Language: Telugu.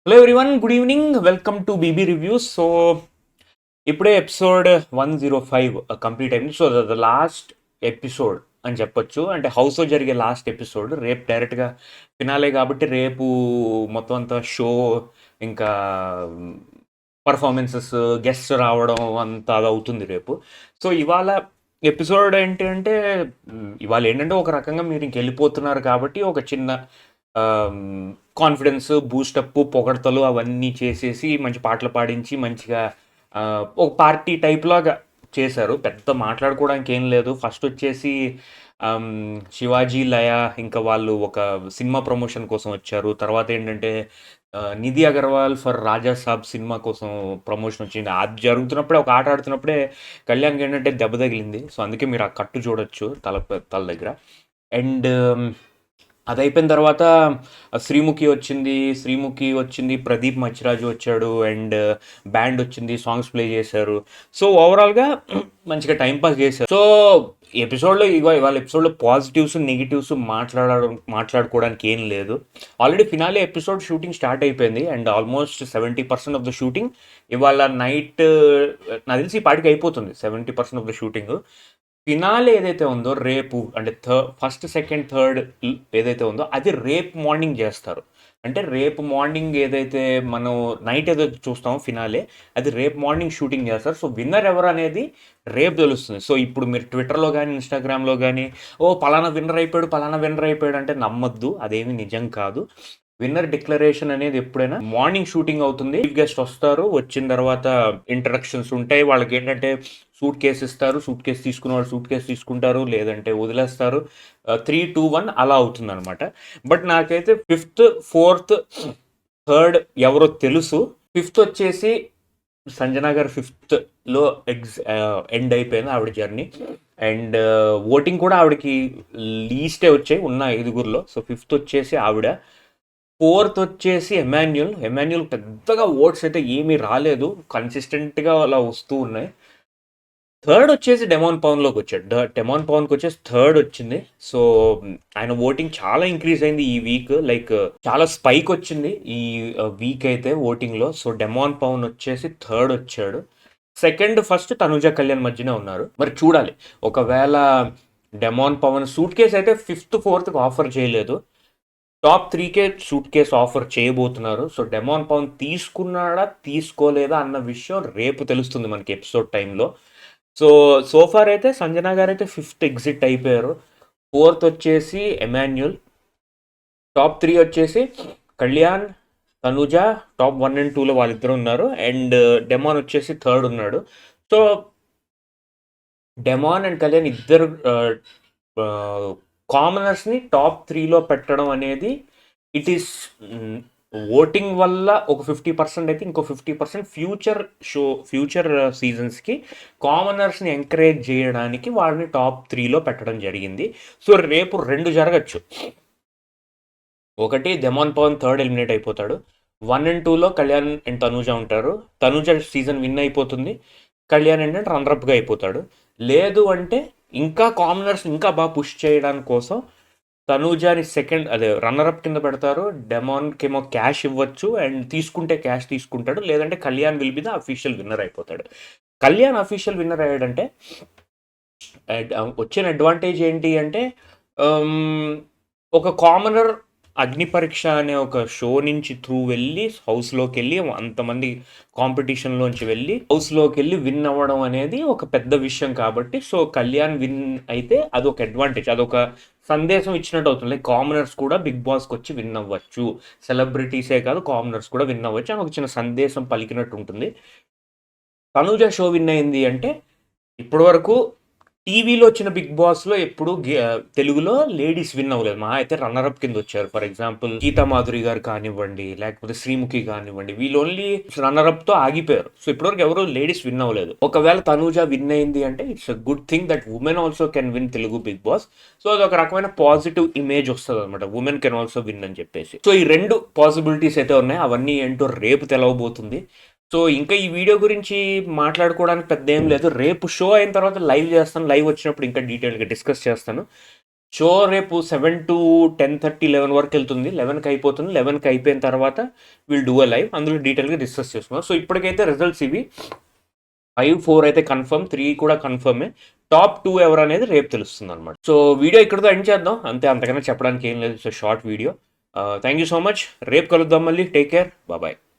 Hello everyone, good evening. Welcome to BB reviews. So ఇప్పుడే ఎపిసోడ్ 105 కంప్లీట్ అయింది. సో ద లాస్ట్ ఎపిసోడ్ అని చెప్పొచ్చు. అంటే హౌస్లో జరిగే లాస్ట్ ఎపిసోడ్. రేపు డైరెక్ట్గా ఫినాలే కాబట్టి రేపు మొత్తం అంతా షో, ఇంకా పర్ఫార్మెన్సెస్, గెస్ట్ రావడం అంతా అది అవుతుంది రేపు. సో ఇవాళ ఎపిసోడ్ ఏంటి అంటే, ఇవాళ ఏంటంటే ఒక రకంగా మీరు ఇంకెళ్ళిపోతున్నారు కాబట్టి ఒక చిన్న కాన్ఫిడెన్స్ బూస్టప్, పొగడ్తలు అవన్నీ చేసేసి మంచి పాటలు పాడించి మంచిగా ఒక పార్టీ టైప్ లాగా చేశారు. పెద్ద మాట్లాడుకోవడానికి ఏం లేదు. ఫస్ట్ వచ్చేసి శివాజీ లయ ఇంకా వాళ్ళు ఒక సినిమా ప్రమోషన్ కోసం వచ్చారు. తర్వాత ఏంటంటే నిధి అగర్వాల్ ఫర్ రాజా సాబ్ సినిమా కోసం ప్రమోషన్ వచ్చింది. అది జరుగుతున్నప్పుడే, ఒక ఆట ఆడుతున్నప్పుడే కళ్యాణ్కి ఏంటంటే దెబ్బ తగిలింది. సో అందుకే మీరు ఆ కట్టు చూడొచ్చు తల దగ్గర. అండ్ అది అయిపోయిన తర్వాత శ్రీముఖి వచ్చింది, ప్రదీప్ మచ్చిరాజు వచ్చాడు, అండ్ బ్యాండ్ వచ్చింది, సాంగ్స్ ప్లే చేశారు. సో ఓవరాల్గా మంచిగా టైంపాస్ చేశారు. సో ఇవాళ ఎపిసోడ్లో పాజిటివ్స్, నెగిటివ్స్ మాట్లాడుకోవడానికి ఏం లేదు. Already finale episode shooting start అయిపోయింది and almost 70% of the shooting ఇవాళ నైట్ నాకు తెలిసి ఈ పాటికి అయిపోతుంది. 70% ఆఫ్ ద షూటింగ్. ఫినాలే ఏదైతే ఉందో రేపు, అంటే ఫస్ట్, సెకండ్, థర్డ్ ఏదైతే ఉందో అది రేపు మార్నింగ్ చేస్తారు. అంటే రేపు మార్నింగ్ ఏదైతే మనం నైట్ ఏదైతే చూస్తామో ఫినాలే, అది రేపు మార్నింగ్ షూటింగ్ చేస్తారు. సో విన్నర్ ఎవరు అనేది రేపు తెలుస్తుంది. సో ఇప్పుడు మీరు ట్విట్టర్లో కానీ ఇన్స్టాగ్రామ్లో కానీ పలానా విన్నర్ అయిపోయాడు అంటే నమ్మొద్దు, అదేమి నిజం కాదు. విన్నర్ డిక్లరేషన్ అనేది ఎప్పుడైనా మార్నింగ్ షూటింగ్ అవుతుంది. చీఫ్ గెస్ట్ వస్తారు, వచ్చిన తర్వాత ఇంట్రడక్షన్స్ ఉంటాయి. వాళ్ళకి ఏంటంటే సూట్ కేసు ఇస్తారు, సూట్ కేసు తీసుకున్న వాళ్ళు సూట్ కేసు తీసుకుంటారు, లేదంటే వదిలేస్తారు. 3, 2, 1 అలా అవుతుంది అనమాట. బట్ నాకైతే ఫిఫ్త్, ఫోర్త్, థర్డ్ ఎవరో తెలుసు. ఫిఫ్త్ వచ్చేసి సంజన గారు ఫిఫ్త్లో ఎండ్ అయిపోయింది ఆవిడ జర్నీ. అండ్ ఓటింగ్ కూడా ఆవిడకి లీస్టే వచ్చాయి ఉన్న 5గురిలో. సో ఫిఫ్త్ వచ్చేసి ఆవిడ. ఫోర్త్ వచ్చేసి ఎమాన్యుల్ పెద్దగా ఓట్స్ అయితే ఏమీ రాలేదు, కన్సిస్టెంట్గా అలా వస్తూ ఉన్నాయి. థర్డ్ వచ్చేసి డెమాన్ పవన్లోకి వచ్చాడు. డెమాన్ పవన్కి వచ్చేసి థర్డ్ వచ్చింది. సో ఆయన ఓటింగ్ చాలా ఇంక్రీజ్ అయింది ఈ వీక్. లైక్ చాలా స్పైక్ వచ్చింది ఈ వీక్ అయితే ఓటింగ్లో. సో డెమాన్ పవన్ వచ్చేసి థర్డ్ వచ్చాడు. సెకండ్, ఫస్ట్ తనుజ కళ్యాణ్ మధ్యనే ఉన్నారు. మరి చూడాలి, ఒకవేళ డెమాన్ పవన్ సూట్ కేసు అయితే ఫిఫ్త్, ఫోర్త్కి ఆఫర్ చేయలేదు, టాప్ 3కే సూట్ కేసు ఆఫర్ చేయబోతున్నారు. సో డెమాన్ పవన్ తీసుకున్నాడా తీసుకోలేదా అన్న విషయం రేపు తెలుస్తుంది మనకి ఎపిసోడ్ టైంలో. సోఫార్ అయితే సంజన గారు అయితే ఫిఫ్త్ ఎగ్జిట్ అయిపోయారు. ఫోర్త్ వచ్చేసి ఎమాన్యుల్. టాప్ 3 వచ్చేసి కళ్యాణ్, తనుజ. టాప్ 1 and 2లో వాళ్ళిద్దరు ఉన్నారు. అండ్ డెమాన్ వచ్చేసి థర్డ్ ఉన్నాడు. సో డెమాన్ అండ్ కళ్యాణ్ ఇద్దరు కామనర్స్ని టాప్ 3లో పెట్టడం అనేది ఇట్ ఈస్ ఓటింగ్ వల్ల ఒక 50% అయితే ఇంకో 50% ఫ్యూచర్ సీజన్స్కి కామనర్స్ని ఎంకరేజ్ చేయడానికి వాళ్ళని టాప్ 3లో పెట్టడం జరిగింది. సో రేపు 2 జరగచ్చు. ఒకటి, డెమాన్ పవన్ థర్డ్ ఎలిమినేట్ అయిపోతాడు. 1 and 2లో కళ్యాణ్ అండ్ తనూజ ఉంటారు. తనూజ సీజన్ విన్ అయిపోతుంది, కళ్యాణ్ ఏంటంటే రన్నరప్గా అయిపోతాడు. లేదు అంటే ఇంకా కామనర్స్ ఇంకా బాగా పుష్ చేయడానికి కోసం తనూజాని సెకండ్, అదే రన్నరప్ కింద పెడతారు. డెమాన్కి ఏమో క్యాష్ ఇవ్వచ్చు, అండ్ తీసుకుంటే క్యాష్ తీసుకుంటాడు, లేదంటే Kalyan will be the official winner అయిపోతాడు. కళ్యాణ్ అఫీషియల్ విన్నర్ అయ్యాడంటే వచ్చిన అడ్వాంటేజ్ ఏంటి అంటే, ఒక కామనర్ అగ్ని పరీక్ష అనే ఒక షో నుంచి వెళ్ళి హౌస్లోకి వెళ్ళి అంతమంది కాంపిటీషన్లోంచి వెళ్ళి హౌస్లోకి వెళ్ళి విన్ అవ్వడం అనేది ఒక పెద్ద విషయం కాబట్టి, సో కళ్యాణ్ విన్ అయితే అదొక అడ్వాంటేజ్, అదొక సందేశం ఇచ్చినట్టు అవుతుంది. లైక్ కామనర్స్ కూడా బిగ్ బాస్కి వచ్చి విన్ అవ్వచ్చు, సెలబ్రిటీసే కాదు కామనర్స్ కూడా విన్ అవ్వచ్చు అని ఒక చిన్న సందేశం పలికినట్టు ఉంటుంది. తనూజ షో విన్ అయింది అంటే, ఇప్పటి వరకు టీవీలో వచ్చిన బిగ్ బాస్లో ఎప్పుడు తెలుగులో లేడీస్ విన్ అవ్వలేదు. మా అయితే రన్నరప్ కింద వచ్చారు. ఫర్ ఎగ్జాంపుల్ గీతా మాధురి గారు కానివ్వండి, లేకపోతే శ్రీముఖి కానివ్వండి, వీళ్ళు ఓన్లీ రన్నరప్తో ఆగిపోయారు. సో ఇప్పటివరకు ఎవరు లేడీస్ విన్ అవ్వలేదు. ఒకవేళ తనూజ విన్ అయింది అంటే it's a good thing that women also can win Telugu Bigg Boss. So అది ఒక రకమైన పాజిటివ్ ఇమేజ్ వస్తుంది అనమాట, ఉమెన్ కెన్ ఆల్సో విన్ అని చెప్పేసి. సో ఈ 2 పాసిబిలిటీస్ అయితే ఉన్నాయి, అవన్నీ ఏంటో రేపు తెలవబోతుంది. సో ఇంకా ఈ వీడియో గురించి మాట్లాడుకోవడానికి పెద్ద ఏం లేదు. రేపు షో అయిన తర్వాత లైవ్ చేస్తాను, లైవ్ వచ్చినప్పుడు ఇంకా డీటెయిల్గా డిస్కస్ చేస్తాను. షో రేపు 7 to 10:30, 11 వరకు వెళ్తుంది. 11కి అయిపోతుంది. 11కి అయిపోయిన తర్వాత విల్ డూ అ లైవ్. అందులో డీటెయిల్గా డిస్కస్ చేసుకున్నాం. సో ఇప్పటికైతే రిజల్ట్స్ ఇవి. 5, 4 అయితే కన్ఫర్మ్, 3 కూడా కన్ఫర్మే. టాప్ 2 ఎవరు అనేది రేపు తెలుస్తుంది అనమాట. సో వీడియో ఇక్కడితో ఎండ్ చేద్దాం అంతే, అంతకన్నా చెప్పడానికి ఏం లేదు. So short video. Thank you so much. రేపు కలుద్దాం మళ్ళీ. Take care. బాయ్.